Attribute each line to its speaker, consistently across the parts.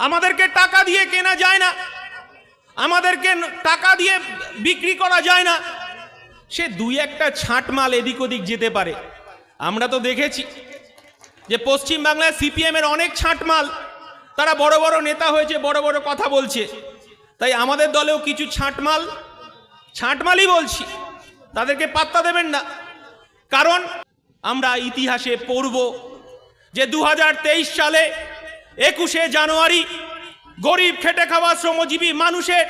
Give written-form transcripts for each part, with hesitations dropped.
Speaker 1: আমাদেরকে টাকা দিয়ে কেনা যায় না, আমাদেরকে টাকা দিয়ে বিক্রি করা যায় না। সে দুই একটা ছাঁট মাল এদিক ওদিক যেতে পারে। আমরা তো দেখেছি যে পশ্চিম বাংলায় সিপিএম এর অনেক ছাঁট মাল, তারা বড় বড় নেতা হয়েছে, বড় বড় কথা বলছে। তাই আমাদের দলেও কিছু ছাঁটমালই বলছি, তাদেরকে পাত্তা দেবেন না। কারণ আমরা ইতিহাসে পড়ব যে 2023 সালে 21শে জানুয়ারি গরিব খেটে খাওয়া শ্রমজীবী মানুষের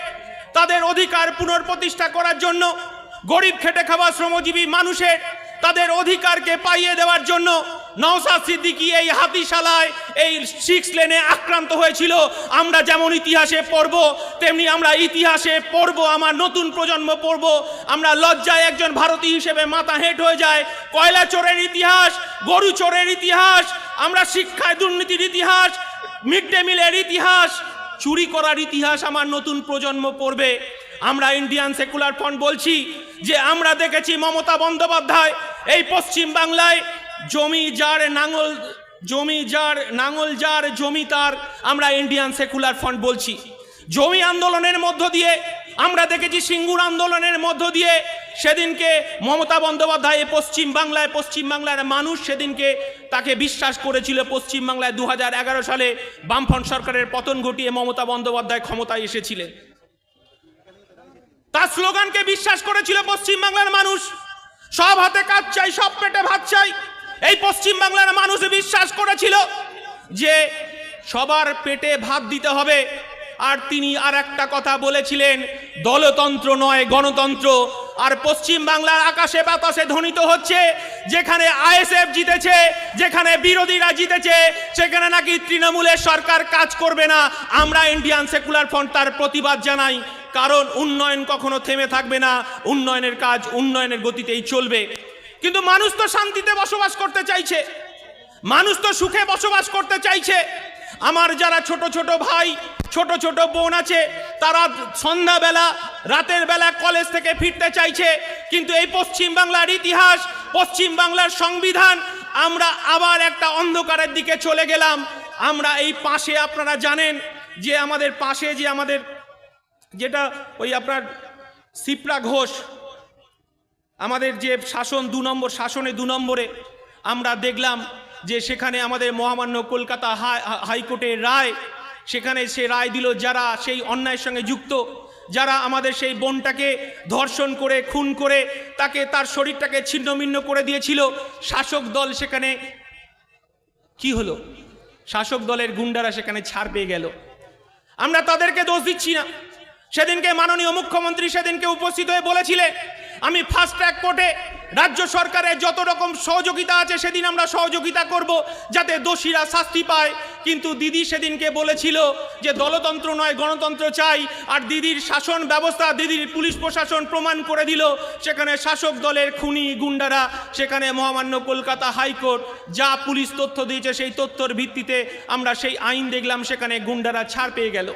Speaker 1: তাদের অধিকার পুনঃপ্রতিষ্ঠা করার জন্য, গরিব খেটে খাওয়া শ্রমজীবী মানুষের তাদের অধিকারকে পাইয়ে দেওয়ার জন্য নওশাদ সিদ্দিকী এই হাতিশালায় এই 6 লেনে আক্রান্ত হয়েছিল। আমরা যেমন ইতিহাসে পড়ব, তেমনি আমরা ইতিহাসে পড়ব, আমার নতুন প্রজন্ম পড়ব। আমরা লজ্জায় একজন ভারতীয় হিসেবে মাথা হেঁট হয়ে যায়। কয়লা চোরের ইতিহাস, গরু চোরের ইতিহাস, আমরা শিক্ষায় দুর্নীতির ইতিহাস, মিড ডে মিলের ইতিহাস, চুরি করার ইতিহাস আমার নতুন প্রজন্ম পড়বে। আমরা ইন্ডিয়ান সেকুলার ফ্রন্ট বলছি যে আমরা দেখেছি মমতা বন্দ্যোপাধ্যায় এই পশ্চিম বাংলায় জমি যার নাঙল যার জমি তার। আমরা ইন্ডিয়ান সেকুলার ফ্রন্ট বলছি জমি আন্দোলনের মধ্য দিয়ে, আমরা দেখেছি সিঙ্গুর আন্দোলনের মধ্য দিয়ে সেদিনকে মমতা বন্দ্যোপাধ্যায় পশ্চিম বাংলার মানুষ সেদিনকে তাকে বিশ্বাস করেছিল। পশ্চিম বাংলায় 2011 সালে বামফ্রন্ট সরকারের পতন ঘটিয়ে মমতা বন্দ্যোপাধ্যায় ক্ষমতায় এসেছিলেন, তার স্লোগানকে বিশ্বাস করেছিল পশ্চিম বাংলার মানুষ। সব হাতে কাজ চাই, সব পেটে ভাত চাই, এই পশ্চিম বাংলার মানুষ বিশ্বাস করেছিল যে সবার পেটে ভাত দিতে হবে। আর তিনি আর একটা কথা বলেছিলেন, দলতন্ত্র নয় গণতন্ত্র। আর পশ্চিম বাংলার আকাশে বাতাসে ধ্বনিত হচ্ছে যেখানে আইএসএফ জিতেছে, যেখানে বিরোধীরা জিতেছে, সেখানে নাকি তৃণমূলের সরকার কাজ করবে না। আমরা ইন্ডিয়ান সেকুলার ফ্রন্ট তার প্রতিবাদ জানাই, কারণ উন্নয়ন কখনো থেমে থাকবে না, উন্নয়নের কাজ উন্নয়নের গতিতেই চলবে। কিন্তু মানুষ তো শান্তিতে বসবাস করতে চাইছে, মানুষ তো সুখে বসবাস করতে চাইছে। আমার যারা ছোট ছোট ভাই, ছোট ছোট বোন আছে, তারা সন্ধ্যাবেলা রাতের বেলা কলেজ থেকে ফিরতে চাইছে। কিন্তু এই পশ্চিম বাংলার ইতিহাস, পশ্চিম বাংলার সংবিধান, আমরা আবার একটা অন্ধকারের দিকে চলে গেলাম। আমরা এই পাশে আপনারা জানেন যে আমাদের পাশে যে আমাদের যেটা ওই আপনার শিপ্রা ঘোষ, আমাদের যে শাসন 2 নম্বর শাসনে 2 নম্বরে আমরা দেখলাম যে সেখানে আমাদের মহামান্য কলকাতা হাইকোর্টের রায়, সেখানে সে রায় দিল যারা সেই অন্যায়ের সঙ্গে যুক্ত, যারা আমাদের সেই বোনটাকে ধর্ষণ করে খুন করে তাকে তার শরীরটাকে ছিন্নভিন্ন করে দিয়েছিল, শাসক দল সেখানে কি হলো, শাসক দলের গুন্ডারা সেখানে ছাড় পেয়ে গেল। আমরা তাদেরকে দোষ দিচ্ছি না। সেদিনকে মাননীয় মুখ্যমন্ত্রী সেদিনকে উপস্থিত হয়ে বলেছিলেন আমি ফাস্ট ট্র্যাক কোর্টে রাজ্য সরকারের যত রকম সহযোগিতা আছে সেদিন আমরা সহযোগিতা করব যাতে দোষীরা শাস্তি পায়। কিন্তু দিদি সেদিনকে বলেছিল যে দলতন্ত্র নয় গণতন্ত্র চাই। আর দিদির শাসন ব্যবস্থা, দিদির পুলিশ প্রশাসন প্রমাণ করে দিল সেখানে শাসক দলের খুনি গুন্ডারা, সেখানে মহামান্য কলকাতা হাইকোর্ট যা পুলিশ তথ্য দিয়েছে সেই তথ্যর ভিত্তিতে আমরা সেই আইন দেখলাম, সেখানে গুন্ডারা ছাড় পেয়ে গেল।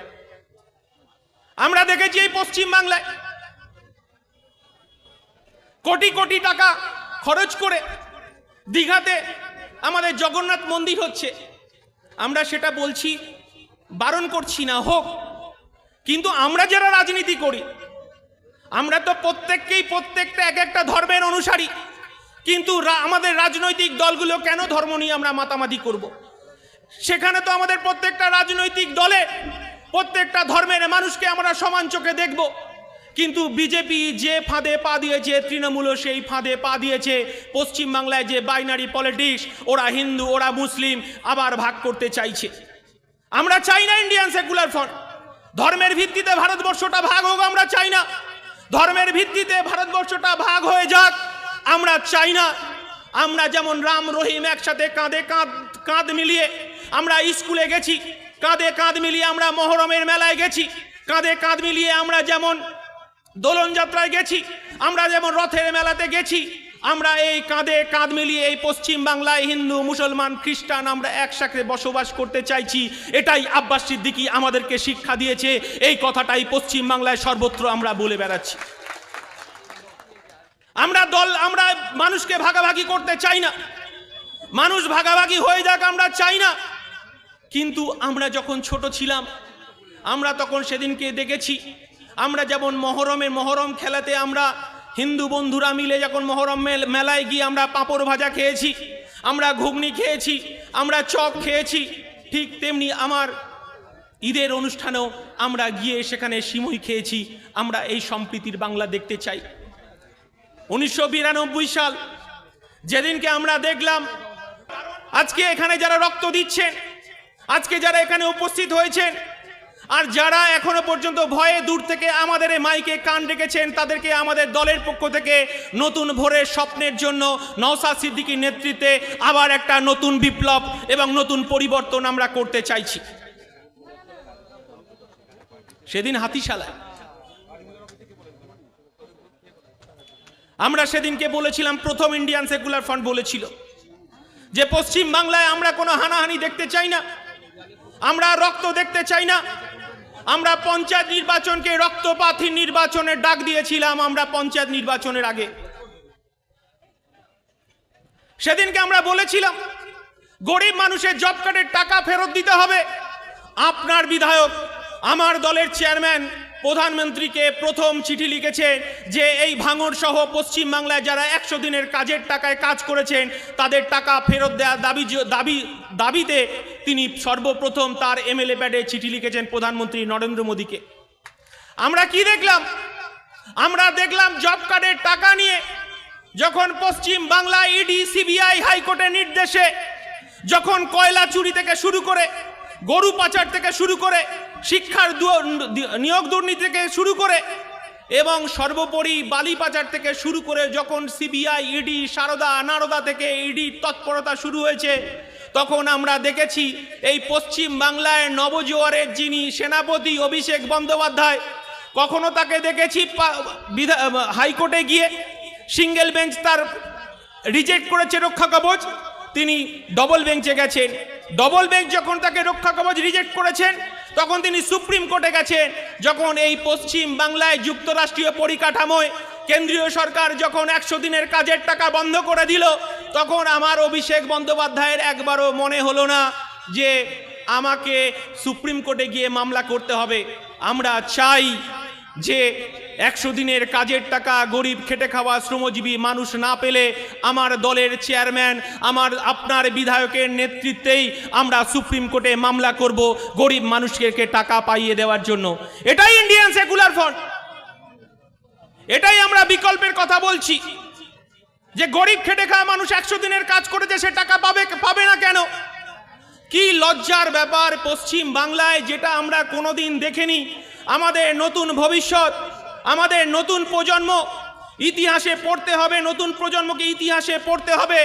Speaker 1: আমরা দেখেছি এই পশ্চিম বাংলায় কোটি কোটি টাকা খরচ করে দীঘাতে আমাদের জগন্নাথ মন্দির হচ্ছে। আমরা সেটা বলছি, বারণ করছি না, হোক। কিন্তু আমরা যারা রাজনীতি করি আমরা তো প্রত্যেকটা এক একটা ধর্মের অনুসারী। কিন্তু আমাদের রাজনৈতিক দলগুলো কেন ধর্ম নিয়ে আমরা মাতামাতি করব? সেখানে তো আমাদের প্রত্যেকটা রাজনৈতিক দলে প্রত্যেকটা ধর্মের মানুষকে আমরা সমান চোখে দেখব। কিন্তু বিজেপি যে ফাঁদে পা দিয়েছে, তৃণমূলও সেই ফাঁদে পা দিয়েছে। পশ্চিম বাংলায় যে বাইনারি পলিটিক্স, ওরা হিন্দু ওরা মুসলিম আবার ভাগ করতে চাইছে। আমরা চাই না ইন্ডিয়ান সেকুলার ফ্রন্ট ধর্মের ভিত্তিতে ভারতবর্ষটা ভাগ হোক, আমরা চাই না। ধর্মের ভিত্তিতে ভারতবর্ষটা ভাগ হয়ে যাক আমরা চাই না। আমরা যেমন রাম রহিম একসাথে কাঁধে কাঁধ মিলিয়ে আমরা স্কুলে গেছি, কাঁধে কাঁধ মিলিয়ে আমরা মহরমের মেলায় গেছি, কাঁধে কাঁধ মিলিয়ে আমরা যেমন দোলন যাত্রায় গেছি, আমরা যেমন রথের মেলাতে গেছি, আমরা এই কাঁধে কাঁধ মিলিয়ে এই পশ্চিম বাংলায় হিন্দু মুসলমান খ্রিস্টান আমরা একসাথে বসবাস করতে চাইছি। এটাই আব্বাস সিদ্দিকী আমাদেরকে শিক্ষা দিয়েছে, এই কথাটাই পশ্চিম বাংলায় সর্বত্র আমরা বলে বেড়াচ্ছি। আমরা মানুষকে ভাগাভাগি করতে চাই না, মানুষ ভাগাভাগি হয়ে যাক আমরা চাই না। কিন্তু আমরা যখন ছোট ছিলাম আমরা তখন সেদিনকে দেখেছি, আমরা যেমন মহরম খেলাতে আমরা হিন্দু বন্ধুরা মিলে যখন মহরম মেলায় গিয়ে আমরা পাঁপড় ভাজা খেয়েছি, আমরা ঘুগনি খেয়েছি, আমরা চপ খেয়েছি, ঠিক তেমনি আমার ঈদের অনুষ্ঠানেও আমরা গিয়ে সেখানে সিমুই খেয়েছি। আমরা এই সম্প্রীতির বাংলা দেখতে চাই। 1992 সাল যেদিনকে আমরা দেখলাম, আজকে এখানে যারা রক্ত দিচ্ছেন, আজকে যারা এখানে উপস্থিত হয়েছেন, আর যারা এখনো পর্যন্ত ভয়ে দূর থেকে আমাদের এই মাইকে কান রেখেছেন, তাদেরকে আমাদের দলের পক্ষ থেকে নতুন ভোরের স্বপ্নের জন্য নওশাদ সিদ্দিকীর নেতৃত্বে আবার একটা নতুন বিপ্লব এবং নতুন পরিবর্তন আমরা করতে চাইছি। সেদিন হাতিশালায় আমরা সেদিনকে বলেছিলাম, প্রথম ইন্ডিয়ান সেকুলার ফ্রন্ট বলেছিল যে পশ্চিম বাংলায় আমরা কোনো হানাহানি দেখতে চাই না, আমরা রক্ত দেখতে চাই না। আমরা পঞ্চায়েত নির্বাচনকে রক্তপাতহীন নির্বাচনের ডাক দিয়েছিলাম আমরা পঞ্চায়েত নির্বাচনের আগে। সেদিনকে আমরা বলেছিলাম গরিব মানুষের জব কার্ডের টাকা ফেরত দিতে হবে। আপনার বিধায়ক, আমার দলের চেয়ারম্যান প্রধানমন্ত্রীকে প্রথম চিঠি লিখেছে যে এই ভাঙড় সহ পশ্চিম বাংলায় যারা 100 দিনের কাজের টাকায় কাজ করেছেন তাদের টাকা ফেরত দেওয়ার দাবিতে তিনি সর্বপ্রথম তার এমএলএ প্যাডে চিঠি লিখেছেন প্রধানমন্ত্রী নরেন্দ্র মোদীকে। আমরা কি দেখলাম? আমরা দেখলাম জব কার্ডের টাকা নিয়ে যখন পশ্চিম বাংলা ইডি, সিবিআই, হাইকোর্টের নির্দেশে যখন কয়লা চুরি থেকে শুরু করে, গরু পাচার থেকে শুরু করে, শিক্ষার নিয়োগ দুর্নীতি থেকে শুরু করে এবং সর্বোপরি বালি পাচার থেকে শুরু করে যখন সিবিআই, ইডি, সারদা, নারদা থেকে ইডির তৎপরতা শুরু হয়েছে, তখন আমরা দেখেছি এই পশ্চিম বাংলায় নবজোয়ারের যিনি সেনাপতি অভিষেক বন্দ্যোপাধ্যায়, কখনো তাকে দেখেছি হাইকোর্টে গিয়ে সিঙ্গেল বেঞ্চ তার রিজেক্ট করেছে রক্ষা কবচ, তিনি ডবল বেঞ্চে গেছেন। ডবল বেঞ্চ যখন তাকে রক্ষা কবচ রিজেক্ট করেছেন তখন তিনি সুপ্রিম কোর্টে গেছেন। যখন এই পশ্চিম বাংলায় যুক্তরাষ্ট্রীয় পরিকাঠামোয় কেন্দ্রীয় সরকার যখন 100 দিনের কাজের টাকা বন্ধ করে দিল, তখন আমার অভিষেক বন্দ্যোপাধ্যায়ের একবারও মনে হলো না যে আমাকে সুপ্রিম কোর্টে গিয়ে মামলা করতে হবে। আমরা চাই যে 100 দিনের কাজের টাকা গরিব খেটে খাওয়া শ্রমজীবী মানুষ না পেলে আমার দলের চেয়ারম্যান, আপনার বিধায়কের নেতৃত্বেই আমরা সুপ্রিম কোর্টে মামলা করব গরিব মানুষকে টাকা পাইয়ে দেওয়ার জন্য। এটাই ইন্ডিয়ান সেকুলার ফ্রন্ট, এটাই আমরা বিকল্পের কথা বলছি যে গরিব খেটে খাওয়া মানুষ 100 দিনের কাজ করেছে, সে টাকা পাবে না কেন? কি লজ্জার ব্যাপার! পশ্চিম বাংলায় যেটা আমরা কোনোদিন দেখিনি। আমাদের নতুন ভবিষ্যৎ, আমাদের নতুন প্রজন্ম ইতিহাসে পড়তে হবে, নতুন প্রজন্মকে ইতিহাসে পড়তে হবে